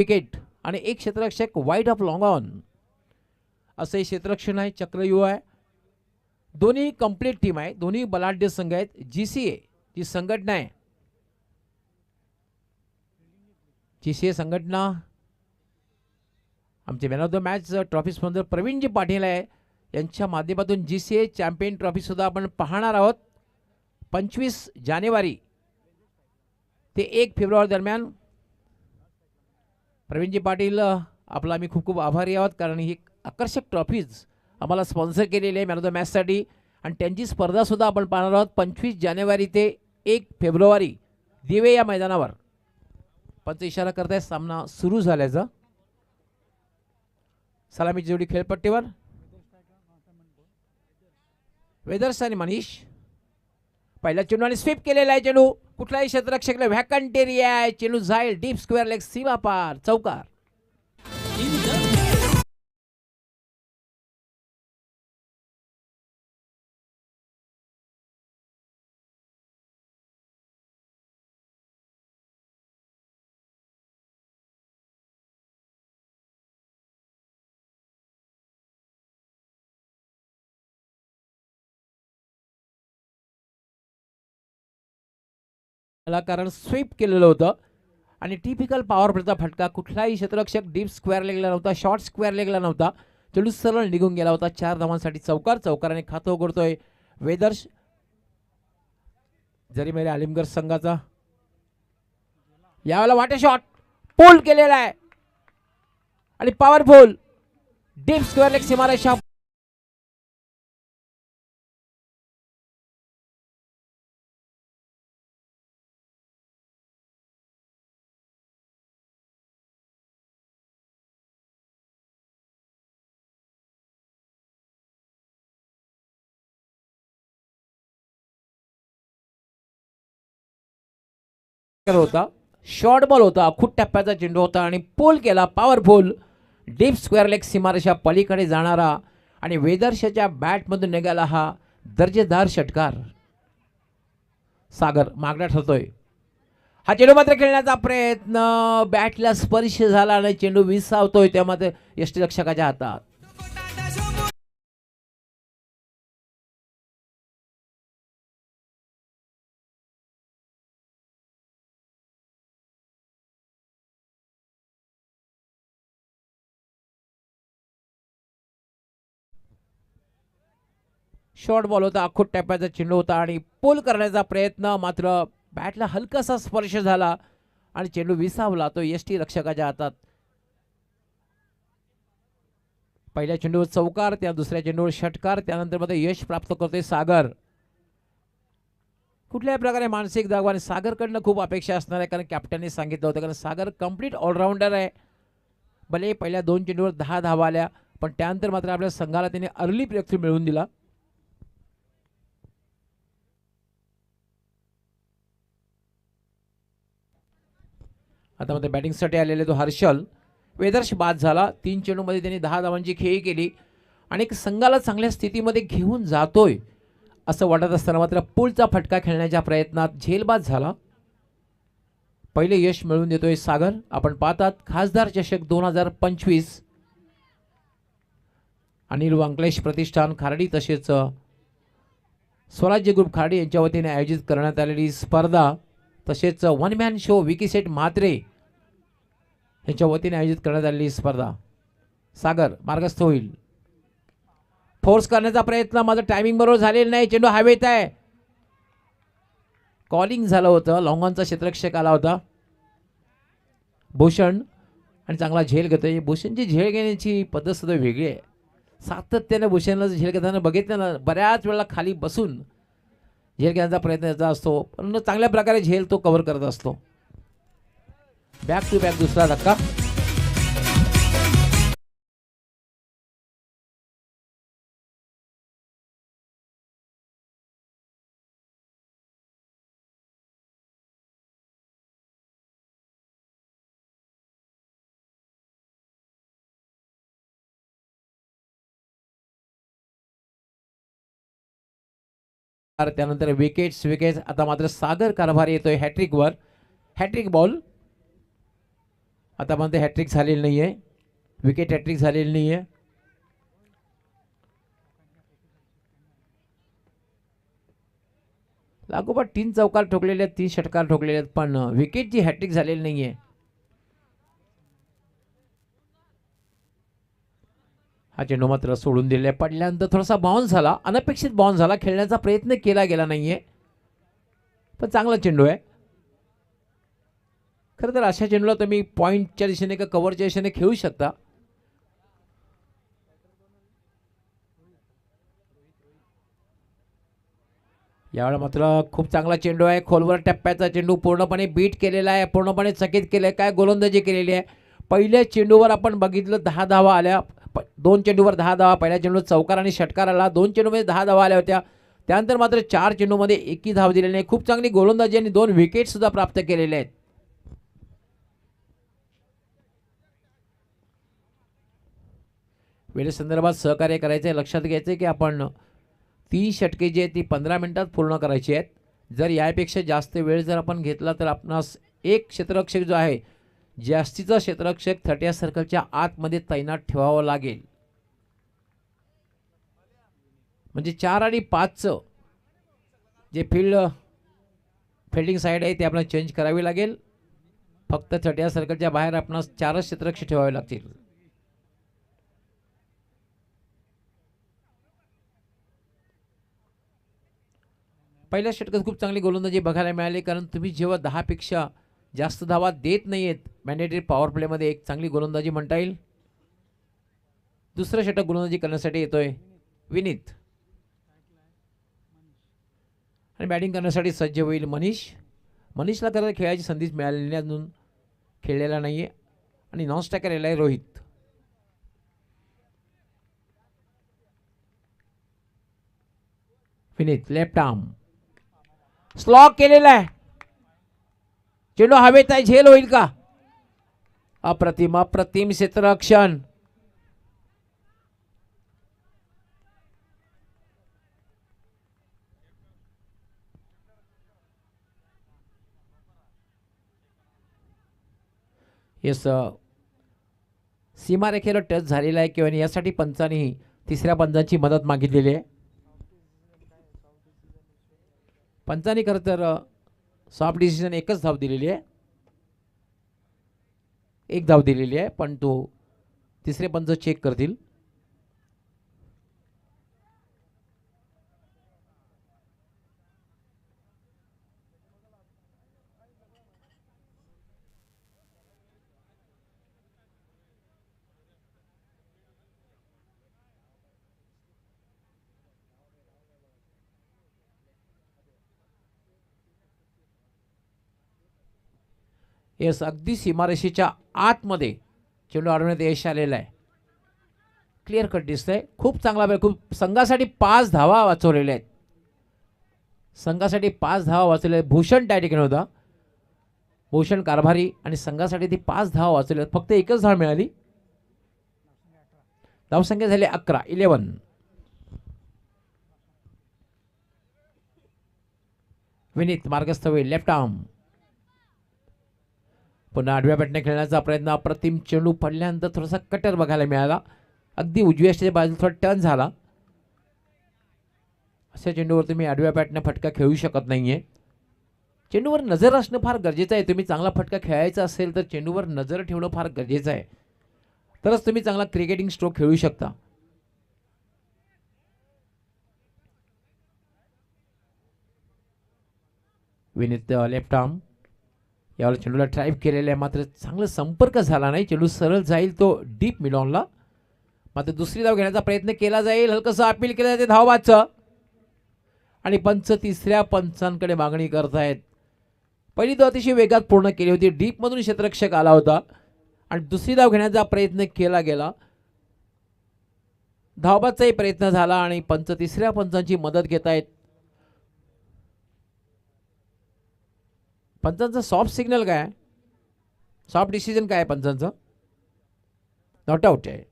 Wicket आणि एक क्षेत्ररक्षक wide of long on असे क्षेत्ररक्षण आहे. चक्रव्यूह आहे. दोन्ही कंप्लीट टीम आहे. दोन्ही बलाढ्य संघ आहेत. जीसीए जी संघटना आहे, जीसीए संघटना आमचे man of the match trophy sponsor Praveenji Patil आहे यांच्या माध्यमातून जीसीए चॅम्पियन ट्रॉफी सुद्धा आपण पाहणार आहोत. 25 जानेवारी ते 1 फेब्रुवारी दरम्यान. प्रवीणजी पाटील आपला आम्ही खूप खूप आभारी आहोत, कारण ही आकर्षक ट्रॉफीज आम्हाला स्पॉन्सर केलेली आहे मॅन ऑफ द मॅचसाठी. आणि त्यांची स्पर्धा सुद्धा आपण पाहणार आहोत 25 जानेवारी ते 1 फेब्रुवारी दिवे या मैदानावर. पंच इशारा करताय सामना सुरू झाल्याचा. सलामीची जोडी खेळपट्टीवर. वेदर्स आणि मनीष. पहिल्या चेंडूने स्वीप केलेला आहे चेंडू. कुठलाही क्षेत्ररक्षक व्हॅकंट एरिया आहे. चेंडू जाईल डीप स्क्वेअर लेग सीमा पार चौकार. कारण स्वीप केलेलं होतं आणि टिपिकल पॉवर प्लेचा फटका. कुठलाही क्षेत्ररक्षक डीप स्क्वेअर लेगला नव्हता, शॉर्ट स्क्वेअर लेगला नव्हता. चेंडू सरळ निघून गेला होता. 4 धावांसाठी चौकार. चौकाराने खातं उघडतोय वेदर्स. जरी मेरे आलिमगड संघाचा यावेळेला वाटे शॉट पोल केलेला आहे आणि पॉवरफुल डीप स्क्वेअर लेग सीमारेषा. होता शॉर्ट बॉल होता. खूप टप्प्याचा चेंडू होता आणि पोल केला. पॉवरफुल डीप स्क्वेअर लेग सीमारेषा पलीकडे जाणारा आणि वेदर्सच्या बॅटमधून निघाला हा दर्जेदार षटकार. सागर मागणा ठरतोय. हा चेंडू मात्र खेळण्याचा प्रयत्न. बॅटला स्पर्श झाला आणि चेंडू विसावतोय त्यामध्ये यष्टीरक्षकाच्या हातात. शॉर्ट बॉल होता. आखूट टप्प्याचा चेंडू होता आणि पोल करण्याचा प्रयत्न, मात्र बॅटला हलकासा स्पर्श झाला आणि चेंडू विसावला तो यष्टी रक्षकाच्या हातात. पहिल्या चेंडूवर चौकार, त्या दुसऱ्या चेंडूवर षटकार. त्यानंतर मध्ये यश प्राप्त करतोय सागर. कुठल्याही प्रकारे मानसिक दबाव आणि सागरकडनं खूप अपेक्षा असणार आहे, कारण कॅप्टनने सांगितलं होतं, कारण सागर कंप्लीट ऑलराऊंडर आहे. भले पहिल्या 2 चेंडूवर 10 धावा आल्या, पण त्यानंतर मात्र आपल्या संघाला त्याने अर्ली ब्रेक थ्रू मिळवून दिला. आता मध्ये बॅटिंगसाठी आलेले तो हर्षल. वेदर्श बाद झाला. 3 चेंडूमध्ये त्यांनी 10 धावांची खेळी केली आणि एक संघाला चांगल्या स्थितीमध्ये घेऊन जातोय असं वाटत असताना मात्र पुलचा फटका खेळण्याच्या प्रयत्नात झेलबाद झाला. पहिले यश मिळवून देतोय सागर. आपण पाहतात खासदार चषक 2025 अनिल वांकलेश प्रतिष्ठान खार्डी तसेच स्वराज्य ग्रुप खार्डी यांच्या वतीने आयोजित करण्यात आलेली स्पर्धा, तसेच वन मॅन शो विकीसेट म्हात्रे यांच्या वतीने आयोजित करण्यात आलेली स्पर्धा. सागर मार्गस्थ होईल. फोर्स करण्याचा प्रयत्न, माझं टायमिंग बरोबर झालेलं नाही. चेंडू हवेत आहे. कॉलिंग झालं होतं. लॉंगॉनचा क्षेत्ररक्षक आला होता भूषण आणि चांगला झेल घेतोय. भूषणची झेल घेण्याची पद्धत सुद्धा वेगळी आहे. सातत्याने भूषणला झेल घेताना बघितलं ना, बऱ्याच वेळेला खाली बसून झेल घेण्याचा प्रयत्न याचा असतो, पण चांगल्या प्रकारे झेल तो कव्हर करत असतो. बॅक टू बॅक दुसरा धक्का. त्यानंतर विकेट्स. आता मात्र सागर कारभार येतोय हॅट्रिक वर. हॅट्रिक बॉल आतापर्यंत हॅट्रिक झालेली नाही आहे, विकेट हॅट्रिक झालेली नाही आहे. लागोपाठ 3 चौकार ठोकलेले आहेत, 3 षटकार ठोकलेले आहेत, पण विकेटची हॅट्रिक झालेली नाही आहे. हा चेंडू मात्र सोडून दिले. पडल्यानंतर थोडासा बाउन्स झाला, अनपेक्षित बाउन्स झाला, खेळण्याचा प्रयत्न केला गेला नाहीये, पण चांगला चेंडू आहे. खरं तर अशा चेंडूला तुम्ही पॉईंटच्या दिशेने का कव्हरच्या दिशेने खेळू शकता. यावेळेला मात्र खूप चांगला चेंडू आहे, खोलवर टप्प्याचा चेंडू, पूर्णपणे बीट केलेला आहे, पूर्णपणे चकित केले. काय गोलंदाजी केलेली आहे. पहिल्या चेंडूवर आपण बघितलं 10 धावा आल्या, 2 चेंडूवर 10 धावा. पहिल्या चेंडू चौकार आणि षटकार आला, 2 चेंडूमध्ये 10 धावा आल्या होत्या. त्यानंतर मात्र 4 चेंडूमध्ये एकही धाव दिलेली नाही. खूप चांगली गोलंदाजी आणि 2 विकेट सुद्धा प्राप्त केलेले आहेत. वेळेसंदर्भात सहकार्य करायचं आहे. लक्षात घ्यायचं आहे की आपण 30 षटके जी आहेत ती 15 मिनिटात पूर्ण करायची आहेत. जर यापेक्षा जास्त वेळ जर आपण घेतला तर आपणास एक क्षेत्ररक्षक जो आहे, जास्तीचा क्षेत्ररक्षक 30 सर्कलच्या आतमध्ये तैनात ठेवावं लागेल. म्हणजे 4 आणि 5चं जे फिल्डिंग साईड आहे ते आपल्याला चेंज करावी लागेल. फक्त 30 सर्कलच्या बाहेर आपणास 4च क्षेत्ररक्षक ठेवावे लागतील. पहिल्या षटकात खूप चांगली गोलंदाजी बघायला मिळाली, कारण तुम्ही जेव्हा 10 पेक्षा जास्त धावा देत नाहीयेत मॅन्डेटरी पॉवर प्लेमध्ये, एक चांगली गोलंदाजी म्हणता येईल. दुसरं षटक गोलंदाजी करण्यासाठी येतोय विनीत आणि बॅटिंग करण्यासाठी सज्ज होईल मनीष. मनीषला खरं खेळायची संधी मिळालेली अजून खेळलेला नाहीये. आणि नॉन स्ट्रायकर आहे Rohit. Vineet left arm slog केलेला आहे. चेंडू हवेत आहे, झेल होईल का? अप्रतिम अप्रतिम क्षेत्ररक्षण. येस, सीमारेखेला टच झालेला आहे किंवा यासाठी पंचांनी तिसऱ्या पंचांची मदत मागितलेली आहे. पंचांनी खरं तर सॉफ्ट डिसिजन एकच धाव दिलेली आहे, एक धाव दिलेली आहे, पण तो तिसरे पंच चेक करतील. येस, अगदी सीमारेषेच्या आतमध्ये चेंडू अडवण्यात यश आलेलं आहे. क्लिअर कट दिसतंय. खूप चांगला वेळ, खूप संघासाठी 5 धावा वाचवलेल्या आहेत. संघासाठी 5 धावा वाचवलेल्या. भूषण त्या ठिकाणी होता, भूषण कारभारी, आणि संघासाठी ती 5 धावा वाचवल्या. फक्त एकच धाव मिळाली. धावसंख्या झाली 11. विनीत मार्गस्थ होईल. लेफ्ट आर्म पुन्हा आडव्या बॅटने खेळण्याचा प्रयत्न. अप्रतिम चेंडू पडल्यानंतर थोडासा कटर बघायला मिळाला. अगदी उजव्या स्टेजच्या बाजूला थोडा टर्न झाला. अशा चेंडूवर तुम्ही आडव्या बॅटने फटका खेळू शकत नाहीये. चेंडूवर नजर असणं फार गरजेचं आहे. तुम्ही चांगला फटका खेळायचा असेल तर चेंडूवर नजर ठेवणं फार गरजेचं आहे, तरच तुम्ही चांगला क्रिकेटिंग स्ट्रोक खेळू शकता. विनीत लेफ्ट आर्म यावर चेंडूला ड्राईव्ह केलेला आहे, मात्र चांगला संपर्क झाला नाही. चेंडू सरळ जाईल तो डीप मिडॉनला. मात्र दुसरी धाव घेण्याचा प्रयत्न केला जाईल. हलकंसं अपील केलं जाते धावबादचं, आणि पंच तिसऱ्या पंचांकडे मागणी करतायत. पहिली धाव अतिशय वेगात पूर्ण केली होती, डीपमधून क्षेत्ररक्षक आला होता, आणि दुसरी धाव घेण्याचा प्रयत्न केला गेला. धावबादचाही प्रयत्न झाला आणि पंच तिसऱ्या पंचांची मदत घेत आहेत. पंचांचं सॉफ्ट सिग्नल काय, सॉफ्ट डिसिजन काय आहे पंचांचं? नॉट आउट आहे.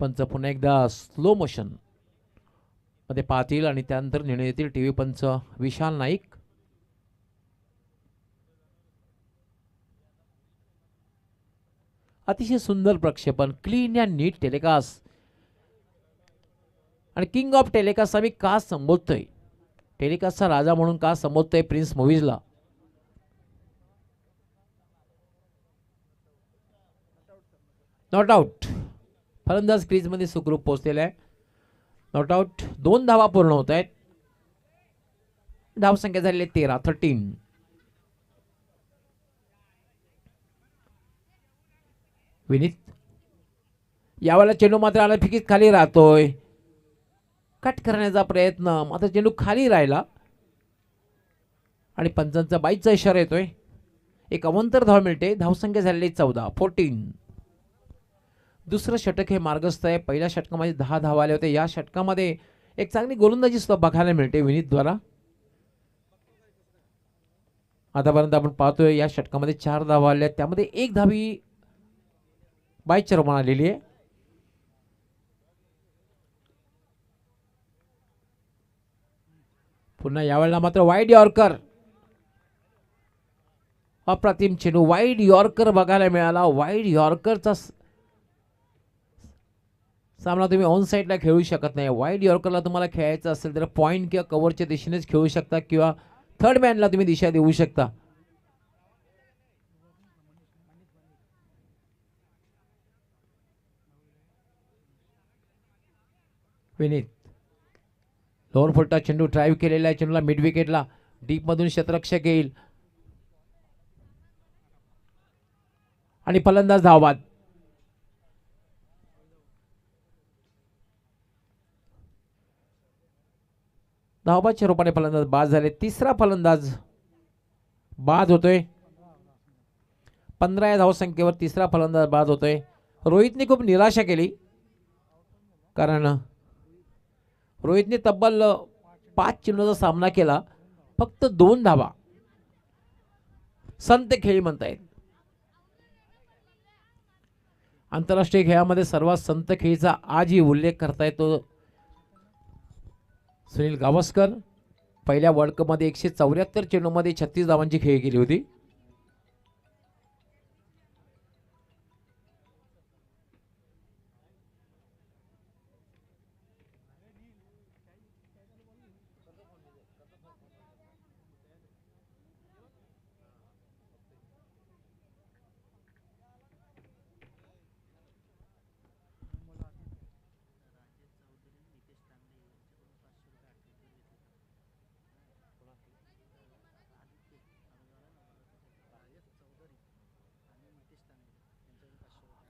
पंच पुन्हा एकदा स्लो मोशन मध्ये पाहतील आणि त्यानंतर निर्णय येतील टीव्ही पंच विशाल नाईक. अतिशय सुंदर प्रक्षेपण, क्लीन अँड नीट टेलिकास्ट. आणि किंग ऑफ टेलिकास्ट आम्ही का संबोधतोय, टेलिकास्टचा राजा म्हणून का संबोधतोय प्रिन्स मूव्हीजला? Not out. फलंदाज क्रीजमध्ये सुखरूप पोहोचलेला आहे. Not out. 2 धावा पूर्ण होत आहेत. धावसंख्या झालेली 13. विनीत यावेळेला चेंडू मात्र आला फिकीत खाली राहतोय. कट करण्याचा प्रयत्न, मात्र चेंडू खाली राहिला आणि पंचांचा 22चा इशारा येतोय. एक अवंतर धाव मिळते. धावसंख्या झालेली 14. दुसरं षटक हे मार्गस्थ आहे. पहिल्या षटकामध्ये 10 धावा आले होते. या षटकामध्ये एक चांगली गोलंदाजी सुद्धा बघायला मिळते विनीत द्वारा. आतापर्यंत आपण पाहतोय या षटकामध्ये 4 धावा आल्या, त्यामध्ये 1 धावी बाय चर्मन आलेली आहे. पुन्हा यावेळेला मात्र वाईड यॉर्कर, अप्रतिम चेंडू, वाईड यॉर्कर बघायला मिळाला. वाईड यॉर्करचा सामना तुम्ही ऑन साईडला खेळू शकत नाही. वाईड यॉर्करला तुम्हाला खेळायचं असेल तर पॉईंट किंवा कव्हरच्या दिशेनेच खेळू शकता किंवा थर्ड मॅनला तुम्ही दिशा देऊ शकता. विनीत लोअर फुलटा चेंडू ड्राईव्ह केलेला आहे. चेंडूला मिड विकेटला डीप मधून क्षेत्ररक्षक येईल आणि फलंदाज धावबाद. धावबादच्या रूपाने फलंदाज बाद झाले. तिसरा फलंदाज बाद होतोय. 15 या धावसंख्येवर तिसरा फलंदाज बाद होतोय. रोहितने खूप निराशा केली, कारण रोहितने तब्बल 5 चेंडूचा सामना केला, फक्त 2 धावा. संत खेळी म्हणतायत. आंतरराष्ट्रीय खेळामध्ये सर्वात संत खेळीचा आजही उल्लेख करता येतो सुनील गावस्कर. पहिल्या वर्ल्ड कप मध्ये 174 चेंडूमध्ये 36 धावांची खेळी केली होती.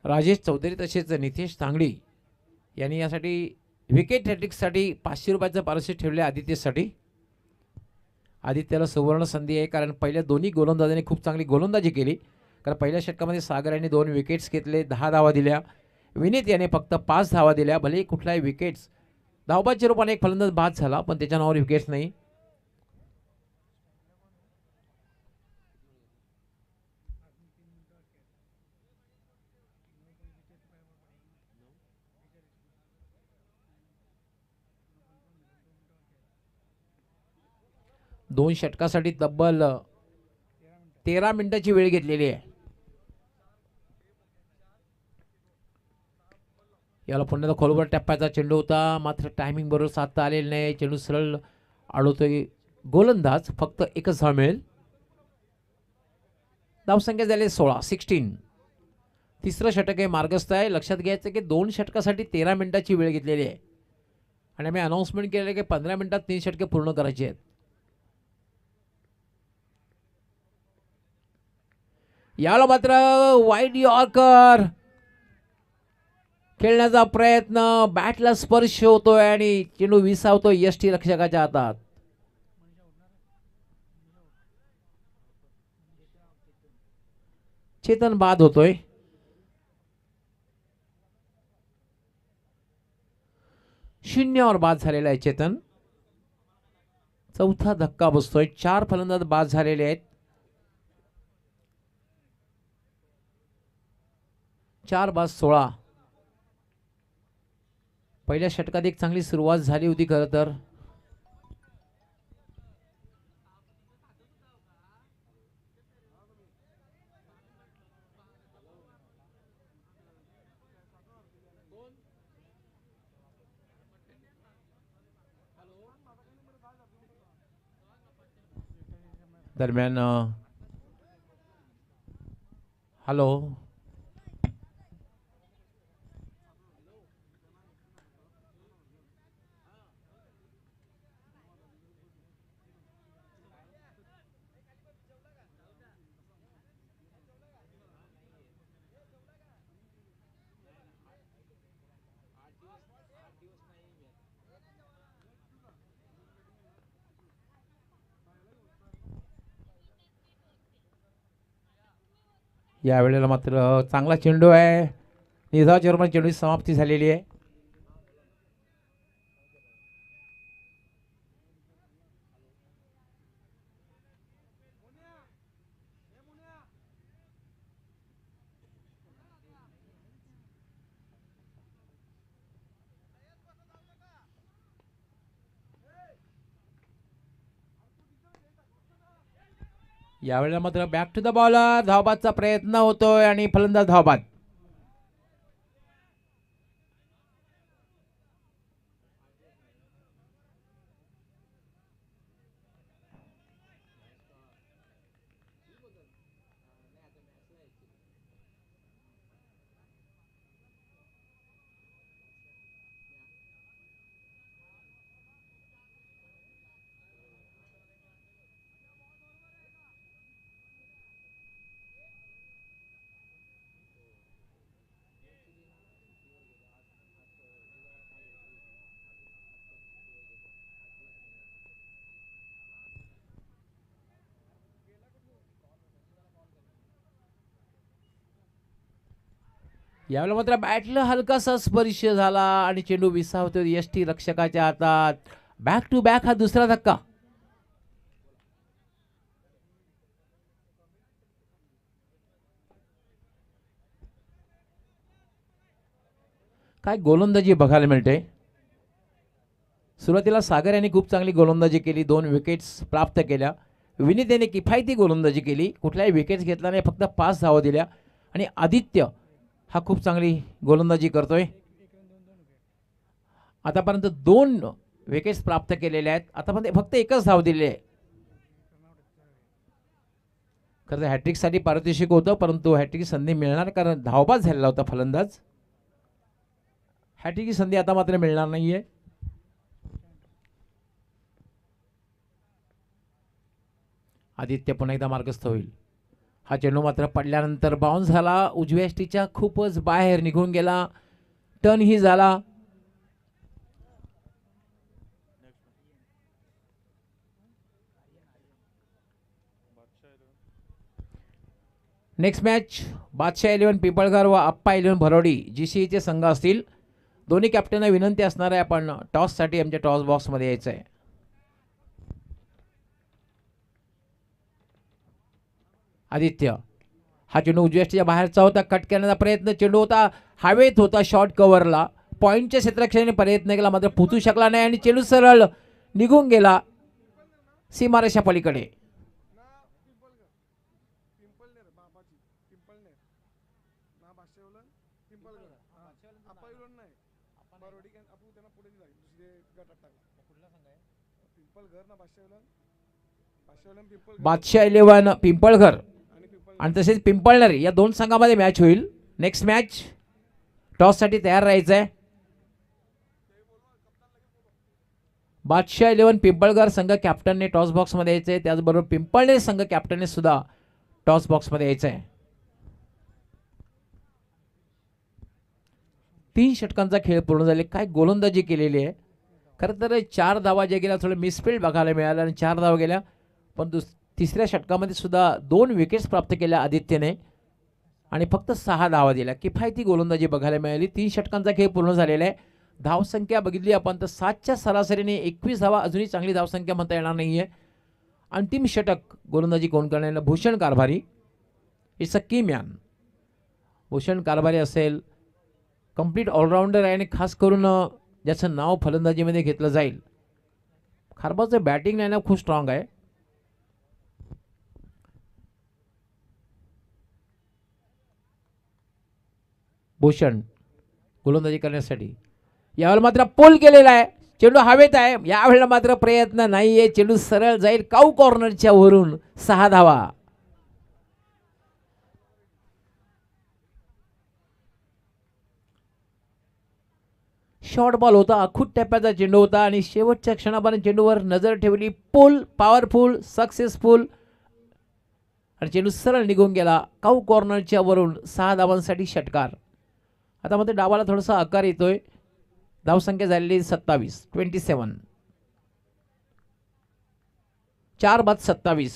राजेश चौधरी तसेच नितेश तांगडी यांनी यासाठी विकेट हॅट्रिकसाठी 500 रुपयाचं पारितोषिक ठेवले आदित्यसाठी. आदित्यला सुवर्ण संधी आहे, कारण पहिल्या दोन्ही गोलंदाजांनी खूप चांगली गोलंदाजी केली. कारण पहिल्या षटकामध्ये सागर यांनी 2 विकेट्स घेतले, 10 धावा दिल्या. विनीत याने फक्त 5 धावा दिल्या. भले कुठलाही विकेट्स, धावबादच्या रूपाने एक फलंदाज बाद झाला, पण त्याच्या नावावर विकेट्स नाही. दोन षटकासाठी तब्बल 13 मिनिटाची वेळ घेतलेली आहे. याला पुन्हा खोलवर टप्प्याचा चेंडू होता, मात्र टायमिंग बरोबर साधता आलेला नाही. चेंडू सरळ अडवतोय गोलंदाज. फक्त एकच धाव मिळेल. धावसंख्या झाली 16. तिसरं षटक हे मार्गस्थ आहे. लक्षात घ्यायचं की 2 षटकासाठी 13 मिनिटाची वेळ घेतलेली आहे आणि आम्ही अनाउन्समेंट केलेलं आहे की 15 मिनिटात 3 षटके पूर्ण करायची आहेत. याला मात्र वाईड यॉर्कर खेळण्याचा प्रयत्न, बॅटला स्पर्श होतोय आणि चेंडू विसावतोय यष्टी रक्षकाच्या हातात. चेतन बाद होतोय. शून्यावर बाद झालेला आहे चेतन. चौथा धक्का बसतोय. 4 फलंदाज बाद झालेले आहेत. 4 बाद 16. पहिल्या षटकात एक चांगली सुरुवात झाली होती खरं तर. दरम्यान हॅलो, यावेळेला मात्र चांगला चेंडू आहे. निधा चेंडूची चेंडूची समाप्ती झालेली आहे. यावेळेला मात्र बॅक टू द बॉलर, धावबादचा प्रयत्न होतोय आणि फलंदाज धावबाद. यावेळेला मात्र बॅटला हलकासा स्पर्श झाला आणि चेंडू विसावतो यष्टी रक्षकाच्या हातात. बॅक टू बॅक हा दुसरा धक्का. काय गोलंदाजी बघायला मिळते. सुरुवातीला सागर यांनी खूप चांगली गोलंदाजी केली, 2 विकेट्स प्राप्त केल्या. विनीत याने किफायती गोलंदाजी केली, कुठल्याही विकेट्स घेतला नाही, फक्त 5 धावा दिल्या. आणि आदित्य हा खूप चांगली गोलंदाजी करतोय. आतापर्यंत 2 विकेट्स प्राप्त केलेल्या आहेत. आतापर्यंत फक्त एकच धाव दिली आहे. खरं तर हॅट्रिकसाठी पारितोषिक होतं, परंतु हॅट्रिक संधी मिळणार कारण धावबाद झालेला होता फलंदाज. हॅट्रिक संधी आता मात्र मिळणार नाहीये. आदित्य पुन्हा एकदा मार्गस्थ होईल. हा चेंडू मात्र पडल्यानंतर बाउन्स झाला, उजव्या यष्टीच्या खूपच बाहेर निघून गेला. टर्न ही झाला. नेक्स्ट मॅच बादशाह 11 पिंपळघर व अप्पा 11 भरोडी GCEचे संघ असतील. दोन्ही कॅप्टनना विनंती असणार आहे, आपण टॉससाठी आमच्या टॉस बॉक्समध्ये यायचं आहे. आदित्य हा चेंडू उजव्या यष्टीच्या बाहेरचा होता, कट करण्याचा प्रयत्न, चेंडू होता हवेत होता, शॉर्ट कव्हरला, पॉईंटच्या क्षेत्ररक्षणाने प्रयत्न केला मात्र पोचू शकला नाही आणि चेंडू सरळ निघून गेला सीमारेषा पलीकडे. बादशाह 11 पिंपळघर आणि तसेच पिंपळनेर या 2 संघामध्ये मॅच होईल. नेक्स्ट मॅच टॉससाठी तयार राहायचं आहे. बादशाह 11 पिंपळघर संघ कॅप्टनने टॉस बॉक्समध्ये यायचं आहे, त्याचबरोबर पिंपळनेर संघ कॅप्टनने सुद्धा टॉस बॉक्समध्ये यायचं आहे. 3 षटकांचा खेळ पूर्ण झाले. काय गोलंदाजी केलेली आहे. खरं तर 4 धावा ज्या गेल्या थोडं मिसफिल्ड बघायला मिळालं आणि 4 धावा गेल्या, पण तिसऱ्या षटकामध्ये सुद्धा 2 विकेट्स प्राप्त केल्या आदित्यने आणि फक्त 6 धावा दिल्या. किफायती गोलंदाजी बघायला मिळाली. 3 षटकांचा खेळ पूर्ण झालेला आहे. धावसंख्या बघितली आपण तर 7च्या सरासरीने 21 धावा अजूनही चांगली धावसंख्या म्हणता येणार नाहीये. अंतिम षटक गोलंदाजी कोण करण्याला भूषण कारभारी, इट्स अ की मॅन. भूषण कारभारी असेल, कंप्लीट ऑलराऊंडर आहे आणि खास करून ज्याचं नाव फलंदाजीमध्ये घेतलं जाईल. खारबाचं बॅटिंग लाईनअप खूप स्ट्रॉंग आहे. भूषण गोलंदाजी करण्यासाठी यावेळेला मात्र पोल केलेला आहे. चेंडू हवेत आहे. यावेळेला मात्र प्रयत्न नाहीये. चेंडू सरळ जाईल काऊ कॉर्नरच्या वरून 6 धावा. शॉर्ट बॉल होता. अखूट टप्प्याचा चेंडू होता आणि शेवटच्या क्षणापर्यंत चेंडूवर नजर ठेवली. पुल पॉवरफुल सक्सेसफुल आणि चेंडू सरळ निघून गेला काऊ कॉर्नरच्या वरून 6 धावांसाठी षटकार. आता मध्ये डावाला थोडासा आकार येतोय. धावसंख्या झालेली 27. 4 बाद 27.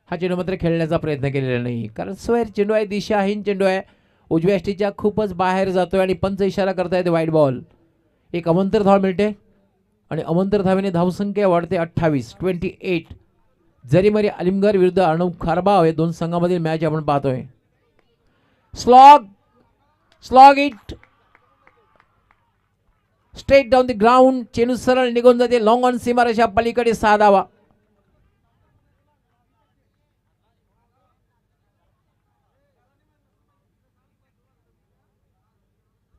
हा चेंडू मात्र खेळण्याचा प्रयत्न केलेला नाही, कारण स्वैर चेंडू आहे, दिशाहीन चेंडू आहे. उजव्या यष्टीच्या खूपच बाहेर जातोय आणि पंच इशारा करतायत वाईट बॉल. एक अवंतर धाव मिळते आणि अवंतर धावेने धावसंख्या वाढते 28. जरीमरी अलिमगर विरुद्ध अर्णव खारबाव हे दोन संघामधील मॅच आपण पाहतोय. Slog it straight down the ground. चेंडू सरळ निघून जाते लॉंग ऑन सीमारेषा पलीकडे 6 धावा.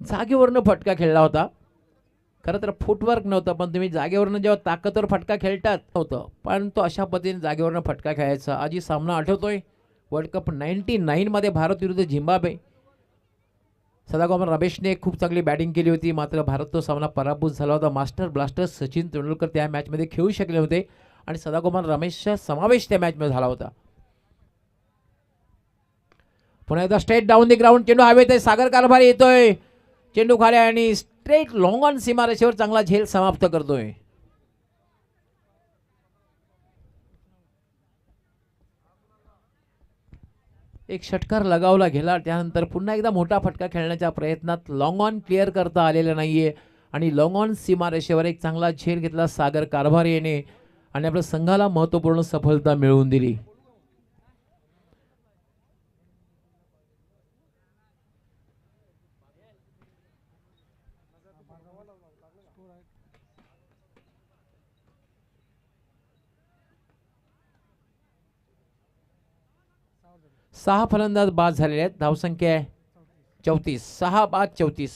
जागेवरनं फटका खेळला होता. खरं तर फुटवर्क नव्हतं, पण तुम्ही जागेवरनं जेव्हा ताकदवर फटका खेळतात नव्हतं, पण तो अशा पद्धतीने जागेवरनं फटका खेळायचा. आजी सामना आठवतोय वर्ल्ड कप 99 मध्ये भारत विरुद्ध झिम्बाब्वे. सदागोपाल रमेशने खूप चांगली बॅटिंग केली होती, मात्र भारत तो सामना पराभूत झाला होता. मास्टर ब्लास्टर सचिन तेंडुलकर त्या मॅचमध्ये खेळू शकले होते आणि सदागोपाल रमेशचा समावेश त्या मॅचमध्ये झाला होता. पुन्हा एकदा स्ट्रेट डाऊन द ग्राउंड. चेंडू हवेत आहे. सागर कारभार येतोय. चेंडू खाली आणि स्ट्रेट लॉंग ऑन सीमारेषेवर चांगला झेल समाप्त करतोय. एक षटकार लगावला गेला. त्यानंतर पुन्हा एकदा मोठा फटका खेळण्याच्या प्रयत्नात लॉंग ऑन क्लिअर करता आलेला नाहीये आणि लॉंग ऑन सीमारेषेवर एक चांगला झेल घेतला सागर कारभार याने आणि आपल्या संघाला महत्त्वपूर्ण सफलता मिळवून दिली. सहा फलंदाज बाद झालेले आहेत. धावसंख्या आहे 34. 6 बाद 34.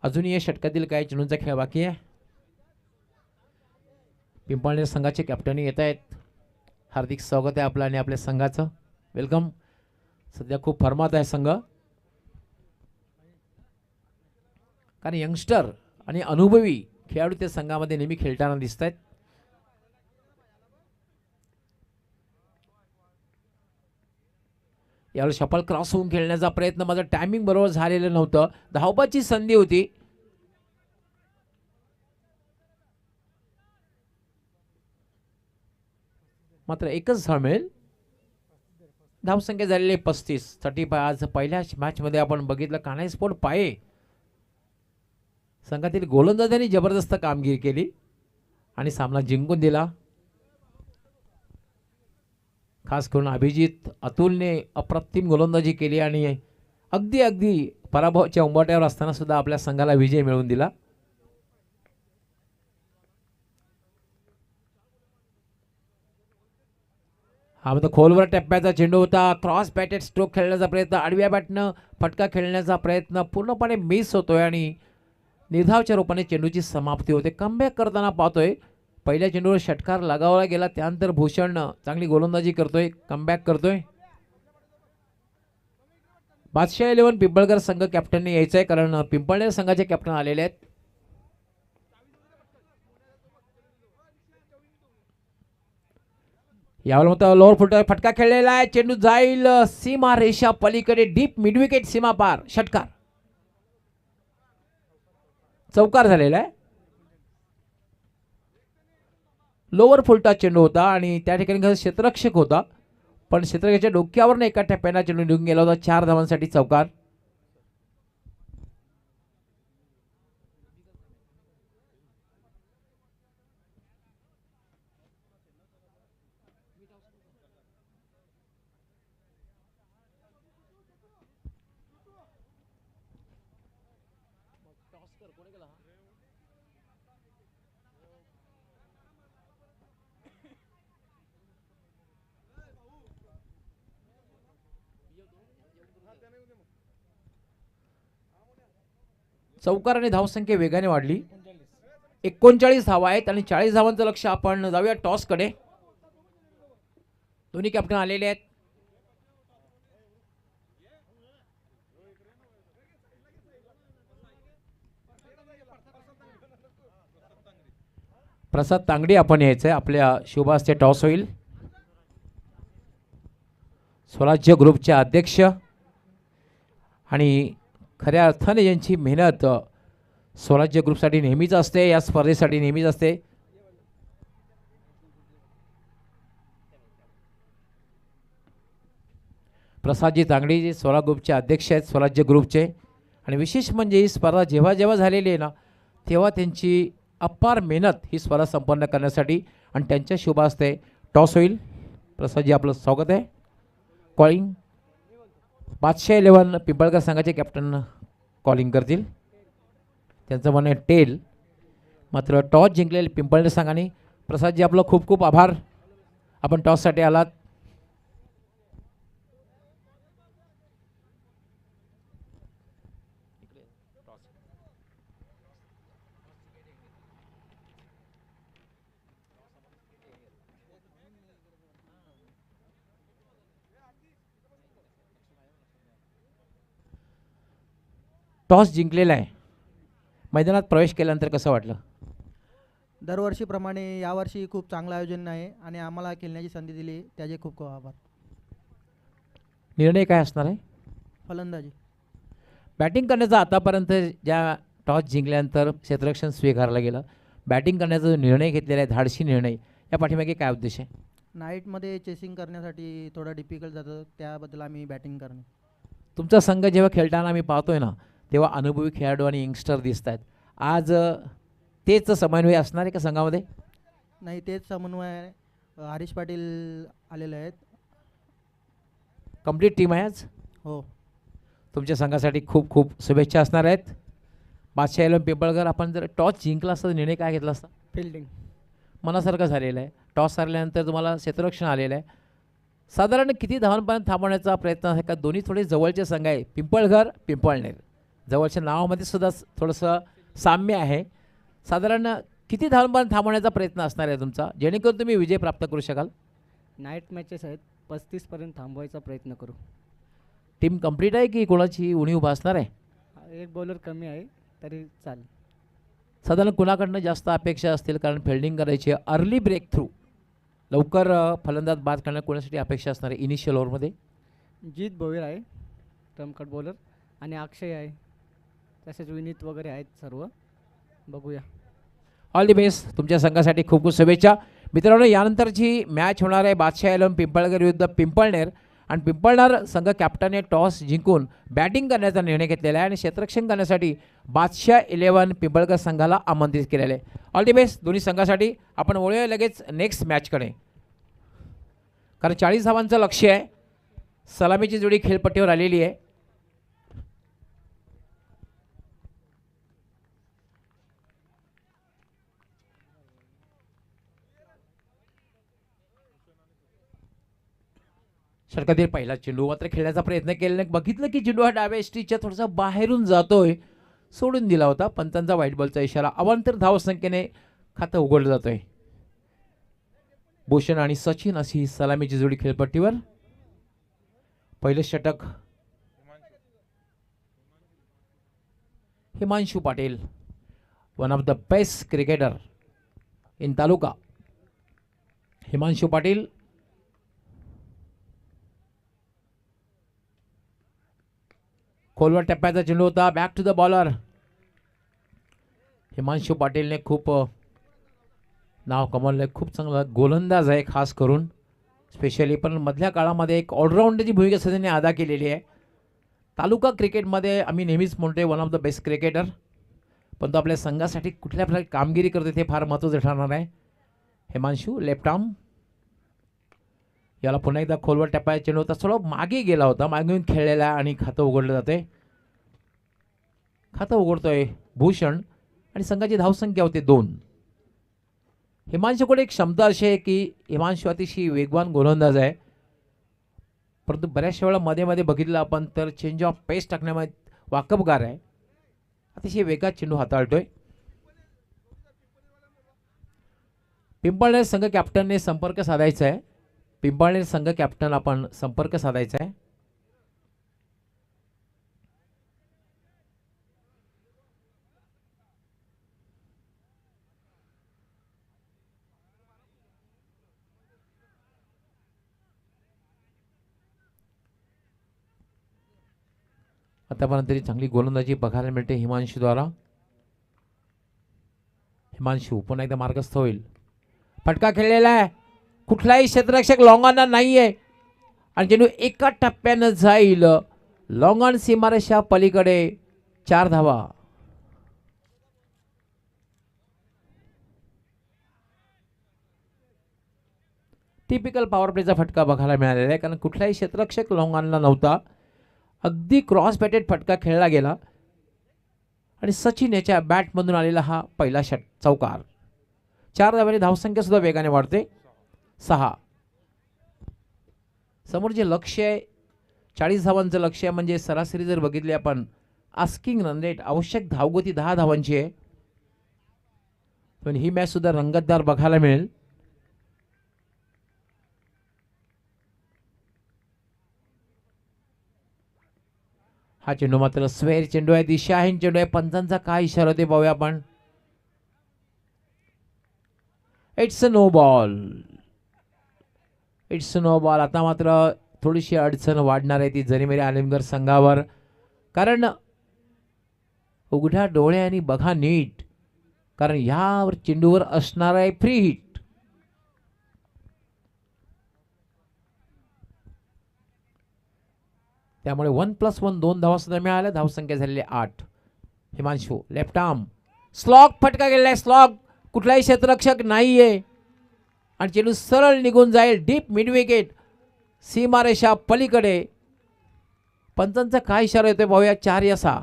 अजूनही या षटकातील काही चेंडूंचा खेळ बाकी आहे. पिंपळनेर संघाचे कॅप्टन येत आहेत. हार्दिक स्वागत आहे आपलं आणि आपल्या संघाचं. वेलकम. सध्या खूप फर्मात आहे संघ, कारण यंगस्टर आणि अनुभवी खेळाडू त्या संघामध्ये नेहमी खेळताना दिसत आहेत. यावेळी शपल क्रॉस होऊन खेळण्याचा प्रयत्न, माझं टायमिंग बरोबर झालेलं नव्हतं. धावपाची संधी होती. मात्र एकच धाव मिळेल. धावसंख्या झालेली 35. आज पहिल्या मॅचमध्ये आपण बघितलं कान्हाई स्पोर्ट पाये संघातील गोलंदाजांनी जबरदस्त कामगिरी केली आणि सामना जिंकून दिला. खास करून अभिजित अतुलने अप्रतिम गोलंदाजी केली आणि अगदी पराभवाच्या उंबरठ्यावर असताना सुद्धा आपल्या संघाला विजय मिळवून दिला. हा म्हणजे खोलवर टप्प्याचा चेंडू होता. क्रॉस बॅटेड स्ट्रोक खेळण्याचा प्रयत्न, आडव्या बॅटनं फटका खेळण्याचा प्रयत्न पूर्णपणे मिस होतोय आणि निर्धावच्या रूपाने चेंडूची समाप्ती होते. कमबॅक करताना पाहतोय पहिल्या चेंडूवर षटकार लगावला गेला, त्यानंतर भूषण चांगली गोलंदाजी करतोय, कमबॅक करतोय. बादशाह 11 पिंपळकर संघ कॅप्टनने यायचं आहे, कारण पिंपळनेर संघाचे कॅप्टन आलेले आहेत. यावेळेला होता लोअर फुटर फटका खेळलेला आहे. चेंडू जाईल सीमा रेषा पलीकडे डीप मिडविकेट सीमा पार. षटकार चौकार झालेला आहे. लोअर फुलटा चेंडू होता आणि त्या ठिकाणी क्षेत्ररक्षक होता, पण क्षेत्ररक्षकाच्या डोक्यावरनं एका टप्प्याला चेंडू निघून गेला होता. 4 धावांसाठी चौकार. चौकार आणि धावसंख्या वेगाने वाढली. 39 धावा आहेत आणि 40 धावांचं लक्ष. आपण जाऊया टॉसकडे. दोन्ही कॅप्टन आलेले आहेत. प्रसाद तांगडी आपण यायचंय. आपल्या शुभास्ते टॉस होईल. स्वराज्य ग्रुपचे अध्यक्ष आणि खऱ्या अर्थाने यांची मेहनत स्वराज्य ग्रुपसाठी नेहमीच असते, या स्पर्धेसाठी नेहमीच असते. प्रसादजी तांगडी जे स्वराज्य ग्रुपचे अध्यक्ष आहेत स्वराज्य ग्रुपचे. आणि विशेष म्हणजे ही स्पर्धा जेव्हा जेव्हा झालेली आहे ना तेव्हा त्यांची अपार मेहनत ही स्पर्धा संपन्न करण्यासाठी. आणि त्यांच्या शुभ हस्ते टॉस होईल. प्रसादजी आपलं स्वागत आहे. कॉलिंग बादशाह 11 पिंपळकर संघाचे कॅप्टन कॉलिंग करतील. त्यांचं म्हणणं आहे टेल. मात्र टॉस जिंकलेले पिंपळकर संघाने. प्रसादजी आपलं खूप खूप आभार. आपण टॉससाठी आलात. टॉस जिंकलेला आहे. मैदानात प्रवेश केल्यानंतर कसं वाटलं? दरवर्षीप्रमाणे यावर्षी खूप चांगलं आयोजन आहे आणि आम्हाला खेळण्याची संधी दिली त्याचे खूप खूप आभार. निर्णय काय असणार आहे? फलंदाजी. बॅटिंग करण्याचा आतापर्यंत ज्या टॉस जिंकल्यानंतर क्षेत्ररक्षण स्वीकारलं गेलं, बॅटिंग करण्याचा जो निर्णय घेतलेला आहे धाडसी निर्णय, या पाठीमागे काय उद्देश आहे? नाईटमध्ये चेसिंग करण्यासाठी थोडं डिफिकल्ट जातं, त्याबद्दल आम्ही बॅटिंग करणे. तुमचा संघ जेव्हा खेळताना आम्ही पाहतोय ना तेव्हा अनुभवी खेळाडू आणि यंगस्टर दिसत आहेत. आज तेच समन्वय असणार आहे का संघामध्ये? नाही, तेच समन्वय. हरीश पाटील आलेले आहेत. कंप्लीट टीम आहे आज. हो. तुमच्या संघासाठी खूप खूप शुभेच्छा असणार आहेत. बादशाह 11 पिंपळकर, आपण जर टॉस जिंकला असता निर्णय काय घेतला असता? फिल्डिंग. मनासारखं झालेलं आहे. टॉस हरल्यानंतर तुम्हाला क्षेत्ररक्षण आलेलं आहे. साधारण किती धावांपर्यंत थांबवण्याचा प्रयत्न आहे का? दोन्ही थोडे जवळचे संघ आहे, पिंपळघर पिंपळनेर. जवळच्या नावामध्ये सुद्धा थोडंसं साम्य आहे. साधारण किती धावांपर्यंत थांबवण्याचा प्रयत्न असणार आहे तुमचा, जेणेकरून तुम्ही विजय प्राप्त करू शकाल? नाईट मॅचेस आहेत, 35पर्यंत थांबवायचा प्रयत्न करू. टीम कंप्लीट आहे की कोणाची उणीव भासणार आहे? एक बॉलर कमी आहे तरी चालेल. साधारण कुणाकडनं जास्त अपेक्षा असतील? कारण फिल्डिंग करायची आहे, अर्ली ब्रेक थ्रू, लवकर फलंदाज बाद करण्यात कोणासाठी अपेक्षा असणार आहे इनिशियल ओव्हरमध्ये? जीत भोईर आहे टर्मकट बॉलर आणि अक्षय आहे, तसेच विनीत वगैरे आहेत सर्व. बघूया. All the best. तुमच्या संघासाठी खूप खूप शुभेच्छा. मित्रांनो, यानंतरची मॅच होणार आहे बादशाह 11 पिंपळकर विरुद्ध पिंपळनेर. आणि पिंपळनेर संघ कॅप्टनने टॉस जिंकून बॅटिंग करण्याचा निर्णय घेतलेला आहे आणि क्षेत्ररक्षण करण्यासाठी बादशाह 11 पिंपळकर संघाला आमंत्रित केलेले आहे. ऑल दी बेस्ट दोन्ही संघासाठी. आपण वळूया लगेच नेक्स्ट मॅचकडे, कारण 40 धावांचं लक्ष्य आहे. सलामीची जोडी खेळपट्टीवर आलेली आहे. षटकातील पहिला चेंडू मात्र खेळण्याचा प्रयत्न केल्याने बघितलं की चेंडू हा डाव्या स्ट्रीच्या थोडासा बाहेरून जातोय, सोडून दिला होता. पंचांचा व्हाईट बॉलचा इशारा. अवांतर धावसंख्येने खातं उघडलं जातोय. भूषण आणि सचिन अशी सलामीची जोडी खेळपट्टीवर. पहिलं षटक Himanshu Patil, one of the best cricketer in taluka. Himanshu Patil खोलवर टप्प्याचा चेंडू होता. Back to the bowler. Himanshu पाटीलने खूप नाव कमावलं आहे. खूप चांगला गोलंदाज आहे खास करून, स्पेशली पण मधल्या काळामध्ये एक ऑलराऊंडरची भूमिका सध्याने अदा केलेली आहे. तालुका क्रिकेटमध्ये आम्ही नेहमीच म्हणतोय one of the best cricketer, पण तो आपल्या संघासाठी कुठल्या प्रकारे कामगिरी करते ते फार महत्त्वाचं ठरणार आहे. हिमांशू लेफ्ट आर्म, याला पुन्हा एकदा खोलवर टप्प्याचा चेंडू होता. थोडा मागे गेला होता, मागे येऊन खेळलेला आणि खातं उघडलं जाते. खातं उघडतोय भूषण आणि संघाची धावसंख्या होते 2. हिमांशूकडे एक क्षमता अशी आहे की हिमांशू अतिशय वेगवान गोलंदाज आहे, परंतु बऱ्याचशा वेळा मध्ये मध्ये बघितलं आपण तर चेंज ऑफ पेस टाकण्यामध्ये वाकबगार आहे. अतिशय वेगात चेंडू हाताळतोय. पिंपळनेर संघ कॅप्टनने संपर्क साधायचा आहे. पिंपळनेर संघ कॅप्टन आपण संपर्क साधायचा आहे. आतापर्यंत तरी चांगली गोलंदाजी बघायला मिळते हिमांशू द्वारा. हिमांशू पुन्हा एकदा मार्गस्थ होईल. फटका खेळलेला आहे. कुठलाही क्षेत्ररक्षक लॉंगॉनला नाहीये आणि चेंडू एका टप्प्यानं जाईल लॉंगॉन सीमारेषा पलीकडे. 4 धावा. टिपिकल पॉवर प्लेचा फटका बघायला मिळालेला आहे, कारण कुठलाही क्षेत्ररक्षक लॉंगॉनला नव्हता. अगदी क्रॉस बॅटेड फटका खेळला गेला आणि सचिन याच्या बॅटमधून आलेला हा पहिला चौकार. 4 धावांनी धावसंख्या सुद्धा वेगाने वाढते. 6. समोर जे लक्ष्य आहे 40 धावांचं लक्ष्य आहे, म्हणजे सरासरी जर बघितली आपण आस्किंग रन रेट आवश्यक धावगती 10 धावांची आहे. पण ही मॅच सुद्धा रंगतदार बघायला मिळेल. हा चेंडू मात्र स्वेर चेंडू आहे, दिशाहीन चेंडू आहे. पंचांचा काय इशारा होते पाहूया आपण. It's no ball. It's no ball. आता मात्र थोडीशी अडचण वाढणार आहे ती जरीमेरी आलिमगड संघावर, कारण उघड्या डोळ्यांनी बघा नीट, कारण ह्या चेंडूवर असणार आहे फ्री हिट. त्यामुळे 1+1 2 धावा सुद्धा मिळाल्या. धावसंख्या झालेली 8. हिमांशू लेफ्ट आर्म स्लॉग फटका गेलेला आहे. स्लॉग कुठलाही क्षेत्ररक्षक नाहीये आणि चेंडू सरळ निघून जाईल डीप मिड विकेट सीमारेषा पलीकडे. पंचांचा काय इशारा येतोय पाहूया. 4 या 6.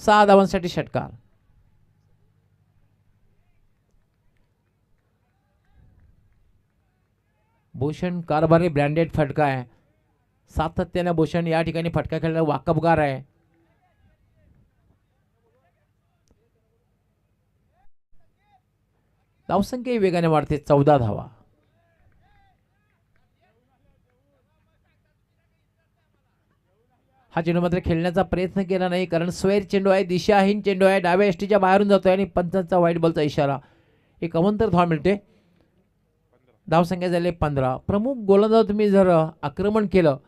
6 धावांसाठी षटकार. भूषण कारभारी ब्रँडेड फटका आहे. सातत्याने भूषण या ठिकाणी फटका खेळण्याला वाकबगार आहे. धावसंख्या वेगाने वाढते. 14 धावा. हा चेंडू मात्र खेळण्याचा प्रयत्न केला नाही, कारण स्वेर चेंडू आहे, दिशाहीन चेंडू आहे, डाव्या एसटीच्या बाहेरून जातोय आणि पंचांचा व्हाईट बॉलचा इशारा. एक अवंतर धाव मिळते. धावसंख्या झाली 15. प्रमुख गोलंदाज तुम्ही जर आक्रमण केलं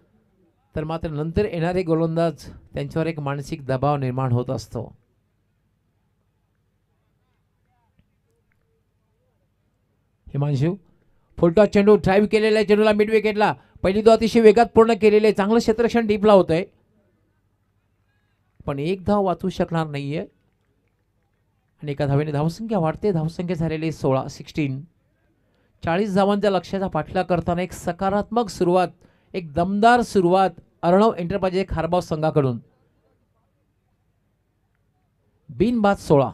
तर मात्र नंतर येणारे गोलंदाज त्यांच्यावर एक मानसिक दबाव निर्माण होत असतो. हिमांशू फुलटॉस चेंडू ड्राईव्ह केलेला आहे चेंडूला मिड विकेटला. पहिली धाव अतिशय वेगात पूर्ण केलेली आहे. चांगलं क्षेत्ररक्षण डीपला होतंय, पण एक धाव वाचू शकणार नाहीये आणि एका धावेने धावसंख्या वाढते. धावसंख्या झालेली 16. 40 धावांच्या लक्ष्याचा पाठलाग करताना एक सकारात्मक सुरुवात, एक दमदार सुरुवात अर्णव एंटरप्राइजेस खारबाव संघाकडून. बिनबाद 16.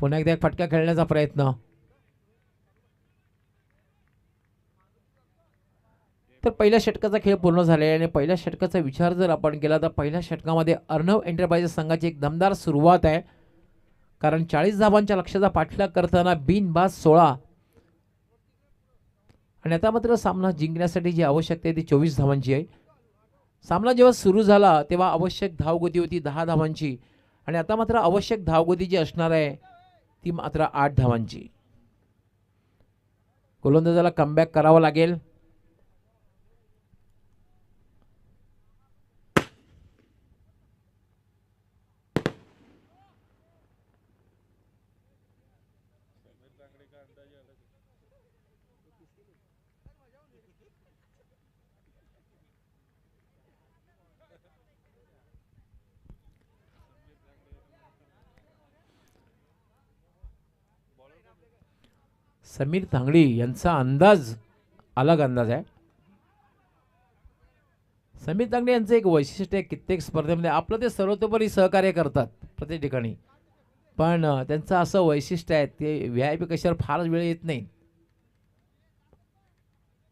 पुन्हा एकदा एक फटका खेळण्याचा प्रयत्न. तर पहिल्या षटकाचा खेळ पूर्ण झालेला आणि पहिल्या षटकाचा विचार जर आपण केला तर पहिल्या षटकामध्ये अर्णव एंटरप्राइजेस संघाची एक दमदार सुरुवात आहे, कारण 40 धावांच्या लक्ष्याचा पाठलाग करताना बिनबाद 16 आणि आता मात्र सामना जिंकण्यासाठी जी आवश्यकता आहे ती 24 धावांची आहे. सामना जेव्हा सुरू झाला तेव्हा आवश्यक धावगती होती 10 धावांची आणि आता मात्र आवश्यक धावगती जी असणार आहे ती मात्र 8 धावांची. गोलंदाजाला कमबॅक करावा लागेल. समीर तांगडी यांचा अंदाज अलग अंदाज आहे. समीर तांगडे यांचं एक वैशिष्ट्य आहे, कित्येक स्पर्धेमध्ये आपलं ते सर्वतोपरी सहकार्य करतात प्रत्येक ठिकाणी, पण त्यांचं असं वैशिष्ट्य आहे ते VIP कशावर फार वेळ येत नाही.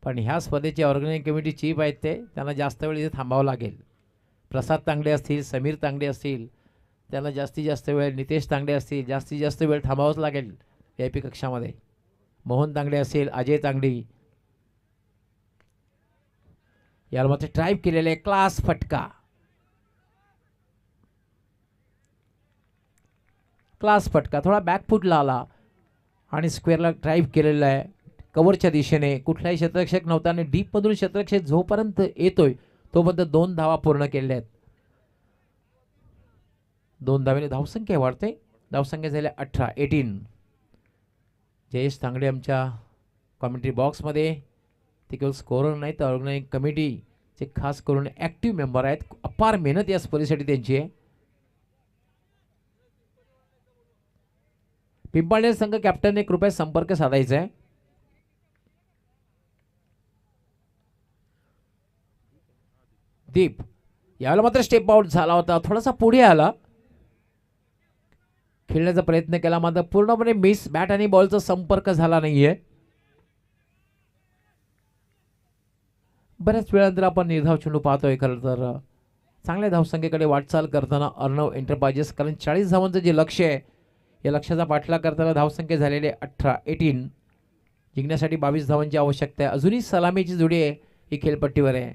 पण ह्या स्पर्धेचे ऑर्गनायझिंग कमिटी चीफ आहेत ते त्यांना जास्त वेळ इथे थांबावं लागेल. प्रसाद तांगडे असतील, समीर तांगडे असतील, त्यांना जास्तीत जास्त वेळ, नितेश तांगडे असतील, जास्तीत जास्त वेळ थांबावंच लागेल VIP कक्षामध्ये. मोहन तांगडे असेल, अजय तांगडी, याला मात्र ड्राईव्ह केलेले क्लास फटका, क्लास फटका थोडा बॅकफुटला आला आणि स्क्वेअरला ड्राईव्ह केलेला आहे कव्हरच्या दिशेने. कुठलाही क्षेत्ररक्षक नव्हता आणि डीपमधून क्षेत्ररक्षक जोपर्यंत येतोय तोपर्यंत 2 धावा पूर्ण केलेल्या आहेत. 2 धावेने धावसंख्या वाढते. धावसंख्या झाल्या 18. जयेश तांगडे आमच्या कॉमेंट्री बॉक्समध्ये, ते केवळ स्कोरर नाही तर ऑर्गनायझिंग कमिटीचे खास करून ॲक्टिव्ह मेंबर आहेत. अपार मेहनत या स्पर्धेसाठी त्यांची आहे. पिंपळनेर संघ कॅप्टनने कृपया संपर्क साधायचा आहे. दीप यावेळेला मात्र स्टेप आउट झाला होता, थोडासा पुढे आला, खेळण्याचा प्रयत्न केला मात्र पूर्णपणे मिस. बॅट आणि बॉलचा संपर्क झाला नाहीये. बऱ्याच वेळानंतर आपण निर्धाव चेंडू पाहतोय. खरं तर चांगल्या धावसंख्येकडे वाटचाल करताना अर्णव एंटरप्राइजेस, कारण 40 धावांचं जे लक्ष्य आहे या लक्ष्याचा पाठलाग करताना धावसंख्या झालेले 18. जिंकण्यासाठी 22 धावांची आवश्यकता आहे. अजूनही सलामीची जोडी आहे ही खेळपट्टीवर आहे.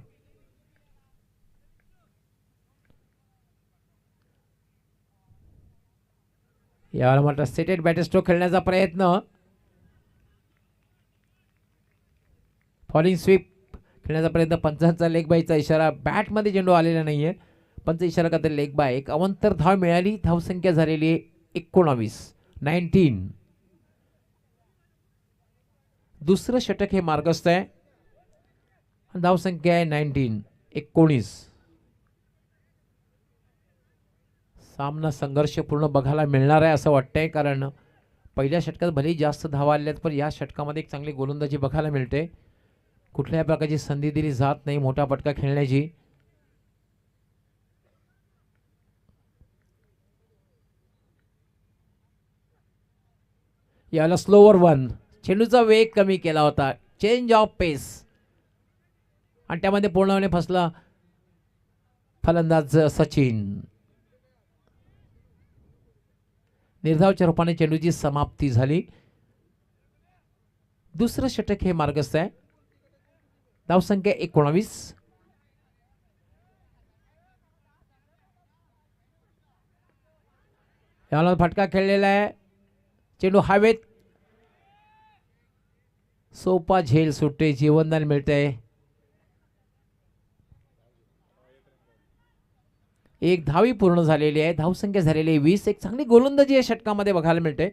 यावेळेला मात्र सेटेड बॅटस्ट्रोक खेळण्याचा प्रयत्न, फॉलिंग स्वीप खेळण्याचा प्रयत्न. पंचांचा लेग बायचा इशारा, बॅटमध्ये चेंडू आलेला नाहीये, पंच इशारा करतात लेग बाय. एक अवंतर धाव मिळाली. धावसंख्या झालेली आहे 19. दुसरं षटक हे मार्गस्थ आहे. धावसंख्या आहे 19. सामना संघर्षपूर्ण बघायला मिळणार आहे असं वाटतंय, कारण पहिल्या षटकात भलेही जास्त धावा आल्या आहेत पण या षटकामध्ये एक चांगली गोलंदाजी बघायला मिळते. कुठल्याही प्रकारची संधी दिली जात नाही मोठा पटका खेळण्याची. याला स्लोवर 1, चेंडूचा वेग कमी केला होता, चेंज ऑफ पेस, आणि त्यामध्ये पूर्णपणे फसला फलंदाज सचिन. निर्धावच्या रूपाने चेंडूची समाप्ती झाली. दुसरं षटक हे मार्गस्थ आहे. धावसंख्या 19. याला फटका खेळलेला आहे. चेंडू हवेत, सोपा झेल सुटते, जीवनदान मिळतंय. एक धावी पूर्ण झालेली आहे. धावसंख्या झालेली आहे 20. एक चांगली गोलंदाजी या षटकामध्ये बघायला मिळते.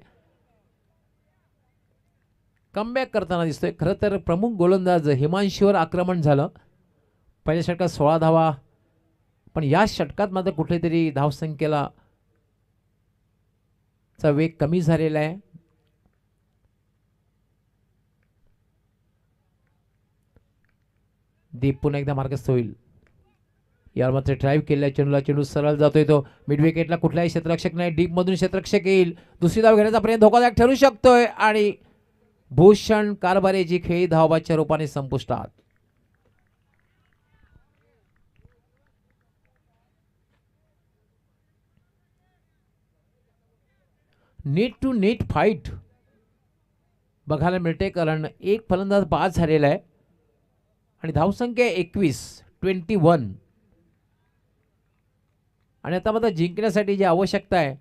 कमबॅक करताना दिसतोय. खरं तर प्रमुख गोलंदाज हिमांशीवर आक्रमण झालं. पहिल्या षटकात 16 धावा, पण या षटकात मात्र कुठेतरी धावसंख्येला चा वेग कमी झालेला आहे. दीप पुन्हा एकदा मार्गस्थ होईल. यावर मात्र ड्राईव्ह केलेला चेंडूला, चेंडू सरळ जातोय तो मिड विकेटला. कुठलाही क्षेत्ररक्षक नाही, डीप मधून क्षेत्ररक्षक येईल. दुसरी धाव घेण्याचा प्रयत्न धोकादायक ठरू शकतोय आणि भूषण कारभारेची खेळी धावबाच्या रूपाने संपुष्टात. नेट टू नेट फाईट बघायला मिळते, कारण एक फलंदाज बाद झालेला आहे आणि धावसंख्या 21. आणि आता मात्र जिंकण्यासाठी जी आवश्यकता आहे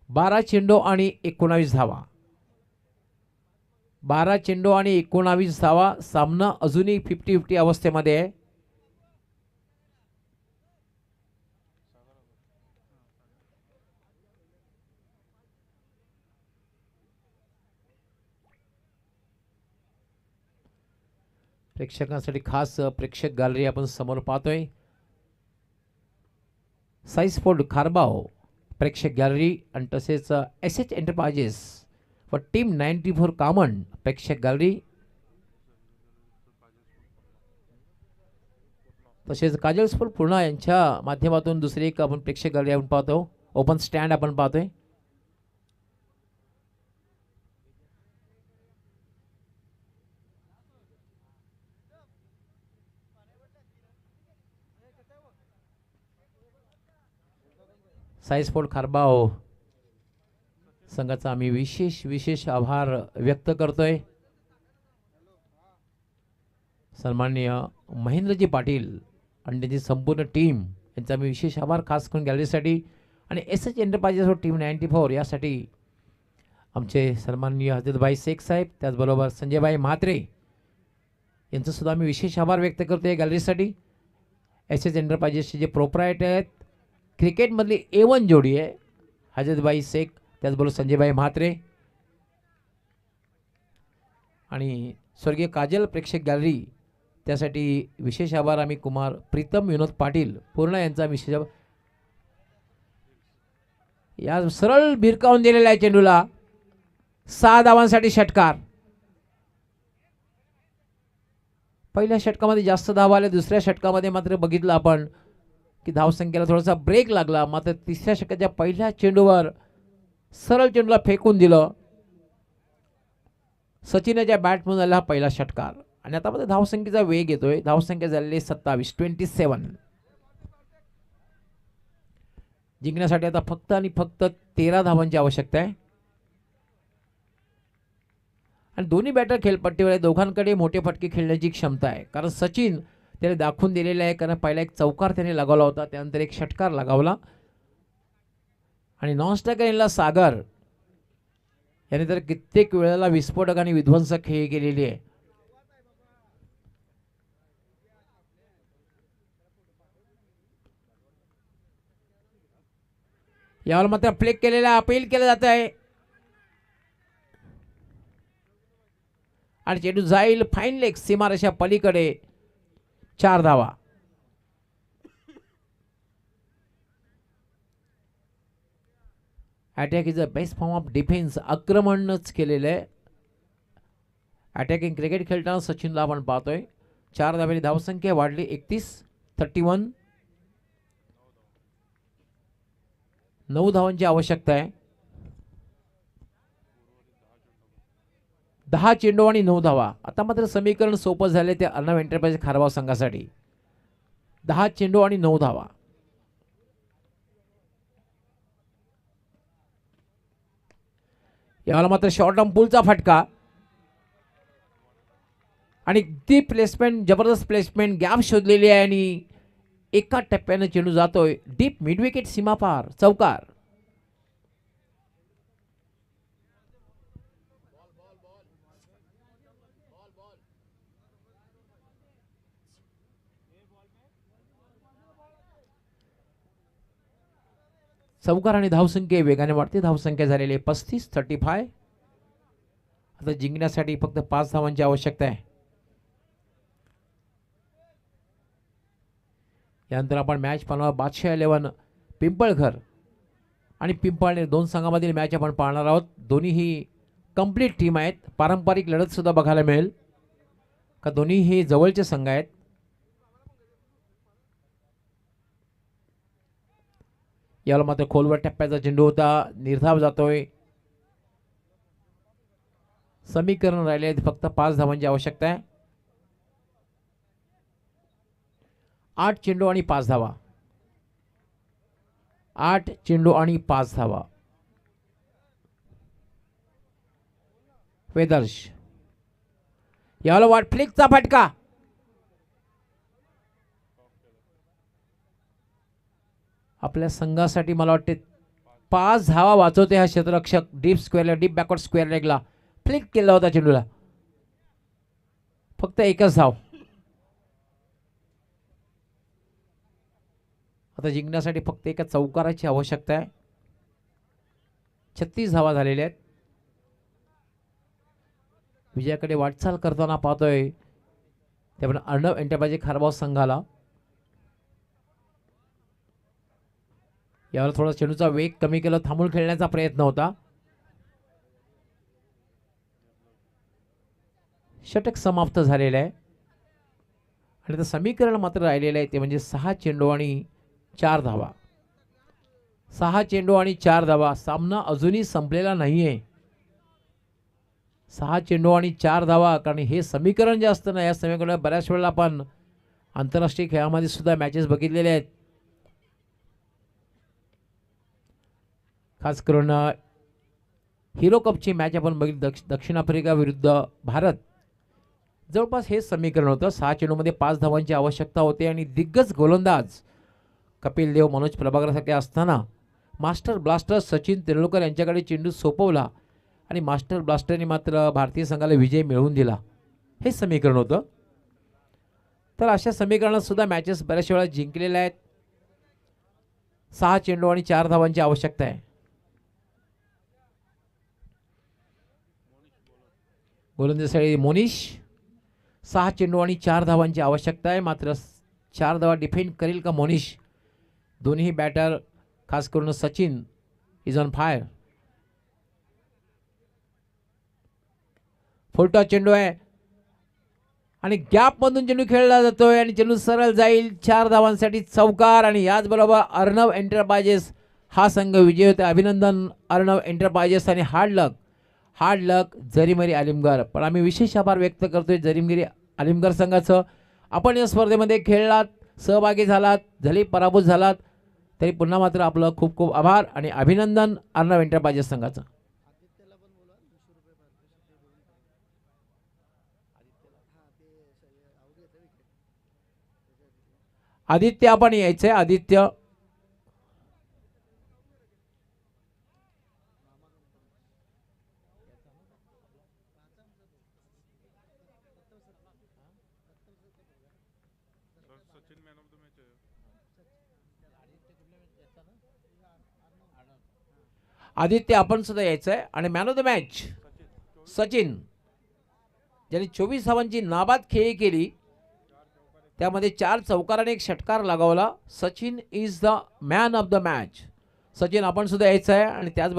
12 चेंडू आणि 19 धावा. 12 चेंडू आणि 19 धावा. सामना अजूनही 50-50 अवस्थेमध्ये आहे. प्रेक्षकांसाठी खास प्रेक्षक गॅलरी आपण समोर पाहतोय. साई स्पोर्ट खारबाव प्रेक्षक गॅलरी आणि तसेच SH एंटरप्राइजेस व टीम 94 कामन प्रेक्षक गॅलरी. तसेच काजल स्पोर्ट पूर्णा यांच्या माध्यमातून दुसरी एक आपण प्रेक्षक गॅलरी आपण पाहतो, ओपन स्टँड आपण पाहतोय. साई स्पोर्ट खारबाव संघाचा आम्ही विशेष आभार व्यक्त करतोय. सन्माननीय महेंद्रजी पाटील आणि त्यांची संपूर्ण टीम यांचा मी विशेष आभार खास करून गॅलरीसाठी आणि एस एंटरप्राइजेस टीम 94 यासाठी आमचे सन्माननीय हजरतभाई शेख साहेब, त्याचबरोबर संजयभाई म्हात्रे यांचं सुद्धा आम्ही विशेष आभार व्यक्त करतो आहे गॅलरीसाठी. एस एंटरप्राइजेसचे जे प्रोप्रायटर आहेत, क्रिकेटमधली A1 जोडी आहे हजरतभाई शेख, त्याचबरोबर संजयभाई म्हात्रे आणि स्वर्गीय काजल प्रेक्षक गॅलरी, त्यासाठी विशेष आभार आम्ही कुमार प्रीतम विनोद पाटील पूर्ण यांचा विशेष आभार. या सरळ भिरकावून दिलेला आहे चेंडूला, 6 धावांसाठी षटकार. पहिल्या षटकामध्ये जास्त धावा आल्या, दुसऱ्या षटकामध्ये मात्र बघितलं आपण की धावसंख्येला थोडासा ब्रेक लागला. मात्र तिसऱ्या षटकाच्या पहिल्या चेंडूवर सरळ चेंडूला फेकून दिलं. सचिनच्या बॅटमधून आला हा पहिला षटकार आणि आता मध्ये धावसंख्येचा वेग येतोय. धावसंख्या झालेली 27. जिंकण्यासाठी आता फक्त आणि फक्त 13 धावांची आवश्यकता आहे आणि दोन्ही बॅटर खेळपट्टीवर आहे. दोघांकडे मोठे फटके खेळण्याची क्षमता आहे, कारण सचिन त्याने दाखवून दिलेलं आहे. कारण पहिला एक चौकार त्याने लगावला होता, त्यानंतर एक षटकार लगावला आणि नॉनस्ट्रायकर यांना सागर याने तर कित्येक वेळेला विस्फोटक आणि विध्वंसक खेळी केलेली आहे. यावर मात्र फ्लिक केलेला अपील केलं जात आहे आणि चेंडू जाईल फाईन लेग सीमारेषा पलीकडे. 4 धावा. Attack is a best form of defence. आक्रमणच केलेलं आहे. अटॅकिंग क्रिकेट खेळताना सचिनला आपण पाहतोय. 4 धावांनी धावसंख्या वाढली 31. 9 धावांची आवश्यकता आहे. 10 चेंडू आणि 9 धावा. आता मात्र समीकरण सोपं झाले त्या अर्णव एंटरप्राइज खारबाव संघासाठी. 10 चेंडू आणि 9 धावा. याला मात्र शॉर्ट टर्म पुलचा फटका आणि ती प्लेसमेंट, जबरदस्त प्लेसमेंट, गॅप शोधलेली आहे आणि एका टप्प्याने चेंडू जातोय डीप मिड विकेट सीमापार, चौकार. चौकार आणि धावसंख्या वेगाने वाढते. धावसंख्या झालेली आहे 35. आता जिंकण्यासाठी फक्त 5 धावांची आवश्यकता आहे. यानंतर आपण मॅच पाहणार बादशाह 11 पिंपळघर आणि पिंपळनेर, 2 संघामधील मॅच आपण पाहणार आहोत. दोन्हीही कंप्लीट टीम आहेत. पारंपरिक लढत सुद्धा बघायला मिळेल का दोन्ही हे जवळचे संघ आहेत. याला मात्र खोलवर टप्प्याचा चेंडू होता, निर्धाव जातोय. समीकरण राहिले आहेत फक्त 5 धावांची आवश्यकता आहे. 8 चेंडू आणि 5 धावा. 8 चेंडू आणि 5 धावा. वेदर्श, याला वाट फ्लिकचा फटका. आपल्या संघासाठी मला वाटते 5 धावा वाचवते हा क्षेत्ररक्षक. Deep square, deep backward square लेगला फ्लिक केला होता चेंडूला. फक्त 1च धाव. आता जिंकण्यासाठी फक्त एका चौकाराची आवश्यकता आहे. 36 धावा झालेल्या आहेत. विजयाकडे वाटचाल करताना पाहतोय ते आपण अर्णव एंटरप्राइज खारबाव संघाला. यावर थोडा चेंडूचा वेग कमी केला, थांबून खेळण्याचा प्रयत्न होता. षटक समाप्त झालेलं आहे आणि आता समीकरण मात्र राहिलेलं आहे ते म्हणजे 6 चेंडू आणि 4 धावा. 6 चेंडू आणि 4 धावा. सामना अजूनही संपलेला नाही आहे. 6 चेंडू आणि 4 धावा. कारण हे समीकरण जे असतं ना, या समीकरणात बऱ्याच वेळेला आपण आंतरराष्ट्रीय खेळामध्ये सुद्धा मॅचेस बघितलेले आहेत. खास करून हिरो कपची मॅच आपण बघितली दक्षिण आफ्रिका विरुद्ध भारत. जवळपास हे समीकरण होतं. 6 चेंडूमध्ये 5 धावांची आवश्यकता होती आणि दिग्गज गोलंदाज कपिल देव, मनोज प्रभाकरसारखे असताना मास्टर ब्लास्टर सचिन तेंडुलकर यांच्याकडे चेंडू सोपवला आणि मास्टर ब्लास्टरने मात्र भारतीय संघाला विजय मिळवून दिला. हे समीकरण होतं. तर अशा समीकरणात सुद्धा मॅचेस बऱ्याच वेळा जिंकलेल्या आहेत. 6 चेंडू आणि 4 धावांची आवश्यकता आहे. गोलंदाजी मोनिश. 6 चेंडू आणि 4 धावांची आवश्यकता आहे. मात्र 4 धावा डिफेंड करेल का मोनिश? दोन्ही बॅटर खास करून Sachin is on fire. Full toss चेंडू आहे आणि गॅपमधून चेंडू खेळला जातोय आणि चेंडू सरळ जाईल. 4 धावांसाठी चौकार आणि याचबरोबर अर्णव एंटरप्राइजेस हा संघ विजय होते. अभिनंदन अर्णव एंटरप्राइजेस आणि हार्ड लक जरीमरी आलिमगर. पण आम्ही विशेष आभार व्यक्त करतोय जरीमगिरी आलिमगर संघाचं. आपण या स्पर्धेमध्ये खेळलात, सहभागी झालात, जरी पराभूत झालात तरी पुन्हा मात्र आपलं खूप खूप आभार आणि अभिनंदन अर्णव एंटरप्राइजेस संघाचं. आदित्य आपण यायचंय. आदित्य आदित्य आपण सुद्धा यायचंय. आणि man of the match Sachin, ज्यांनी 24 धावांची नाबाद खेळी केली, त्यामध्ये 4 चौकार आणि 1 षटकार लगावला. Sachin is the man of the match. Sachin आपण सुद्धा यायचं आहे. आणि त्याच